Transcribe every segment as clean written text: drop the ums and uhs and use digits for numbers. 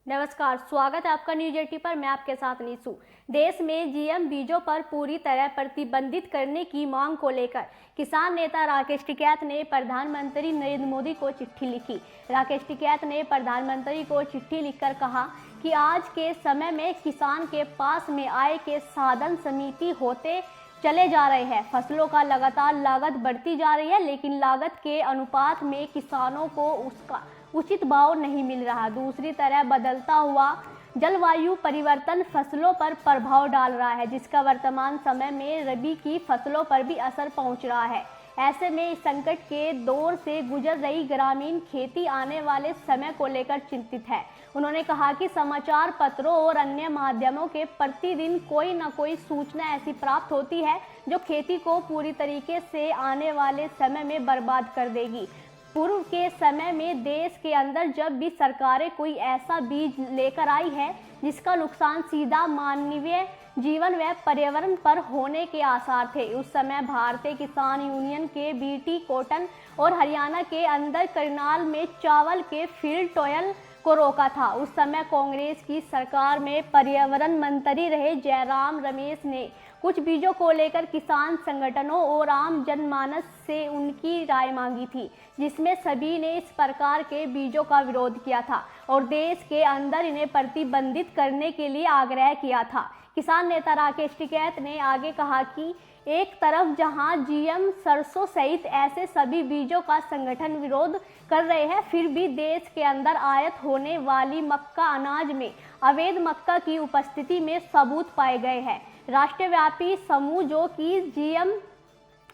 नमस्कार, स्वागत है आपका न्यूज 80 पर। मैं आपके साथ नीसू। देश में जीएम बीजों पर पूरी तरह प्रतिबंधित करने की मांग को लेकर किसान नेता राकेश टिकैत ने प्रधानमंत्री नरेंद्र मोदी को चिट्ठी लिखी। राकेश टिकैत ने प्रधानमंत्री को चिट्ठी लिखकर कहा कि आज के समय में किसान के पास में आय के साधन सीमित होते चले जा रहे हैं। फसलों का लगातार लागत बढ़ती जा रही है, लेकिन लागत के अनुपात में किसानों को उसका उचित भाव नहीं मिल रहा। दूसरी तरफ बदलता हुआ जलवायु परिवर्तन फसलों पर प्रभाव डाल रहा है, जिसका वर्तमान समय में रबी की फसलों पर भी असर पहुंच रहा है। ऐसे में इस संकट के दौर से गुजर रही ग्रामीण खेती आने वाले समय को लेकर चिंतित है। उन्होंने कहा कि समाचार पत्रों और अन्य माध्यमों के प्रतिदिन कोई न कोई सूचना ऐसी प्राप्त होती है जो खेती को पूरी तरीके से आने वाले समय में बर्बाद कर देगी। पूर्व के समय में देश के अंदर जब भी सरकारें कोई ऐसा बीज लेकर आई है जिसका नुकसान सीधा मानवीय जीवन व पर्यावरण पर होने के आसार थे, उस समय भारतीय किसान यूनियन के बीटी कॉटन और हरियाणा के अंदर करनाल में चावल के फील्ड ट्रायल को रोका था। उस समय कांग्रेस की सरकार में पर्यावरण मंत्री रहे जयराम रमेश ने कुछ बीजों को लेकर किसान संगठनों और आम जनमानस से उनकी राय मांगी थी, जिसमें सभी ने इस प्रकार के बीजों का विरोध किया था और देश के अंदर इन्हें प्रतिबंधित करने के लिए आग्रह किया था। किसान नेता राकेश टिकैत ने आगे कहा कि एक तरफ जहां जीएम सरसों सहित ऐसे सभी बीजों का संगठन विरोध कर रहे हैं, फिर भी देश के अंदर आयात होने वाली मक्का अनाज में अवैध मक्का की उपस्थिति में सबूत पाए गए हैं। राष्ट्रव्यापी समूह जो कि जीएम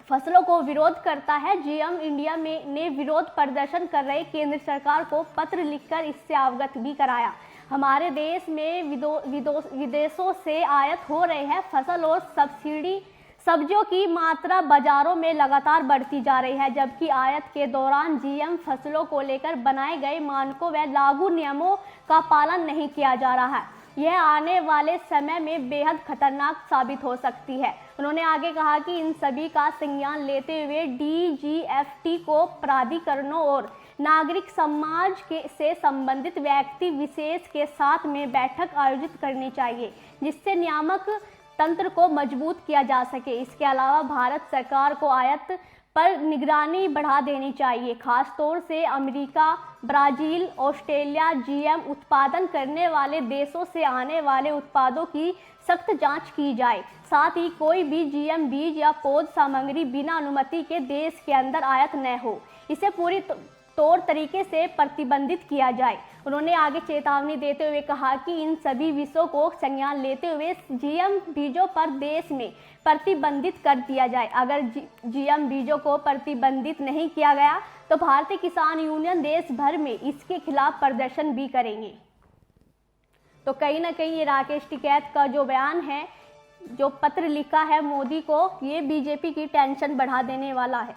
फसलों को विरोध करता है, जीएम इंडिया ने विरोध प्रदर्शन कर रहे केंद्र सरकार को पत्र लिखकर इससे अवगत भी कराया। हमारे देश में विदेशों से आयात हो रहे हैं फसल और सब्जियों की मात्रा बाजारों में लगातार बढ़ती जा रही है, जबकि आयात के दौरान जीएम फसलों को लेकर बनाए गए मानकों व लागू नियमों का पालन नहीं किया जा रहा है। यह आने वाले समय में बेहद खतरनाक साबित हो सकती है। उन्होंने आगे कहा कि इन सभी का संज्ञान लेते हुए डीजीएफटी को प्राधिकरणों और नागरिक समाज से संबंधित व्यक्ति विशेष के साथ में बैठक आयोजित करनी चाहिए, जिससे नियामक तंत्र को मजबूत किया जा सके। इसके अलावा भारत सरकार को आयात पर निगरानी बढ़ा देनी चाहिए, खास तौर से अमेरिका, ब्राजील, ऑस्ट्रेलिया जीएम उत्पादन करने वाले देशों से आने वाले उत्पादों की सख्त जांच की जाए। साथ ही कोई भी जीएम बीज या पौध सामग्री बिना अनुमति के देश के अंदर आयात न हो, इसे पूरी तौर तरीके से प्रतिबंधित किया जाए। उन्होंने आगे चेतावनी देते हुए कहा कि इन सभी विषयों को संज्ञान लेते हुए जीएम बीजों पर देश में प्रतिबंधित कर दिया जाए। अगर जीएम बीजों को प्रतिबंधित नहीं किया गया तो भारतीय किसान यूनियन देश भर में इसके खिलाफ प्रदर्शन भी करेंगे। तो कहीं ना कहीं ये राकेश टिकैत का जो बयान है, जो पत्र लिखा है मोदी को, ये बीजेपी की टेंशन बढ़ा देने वाला है।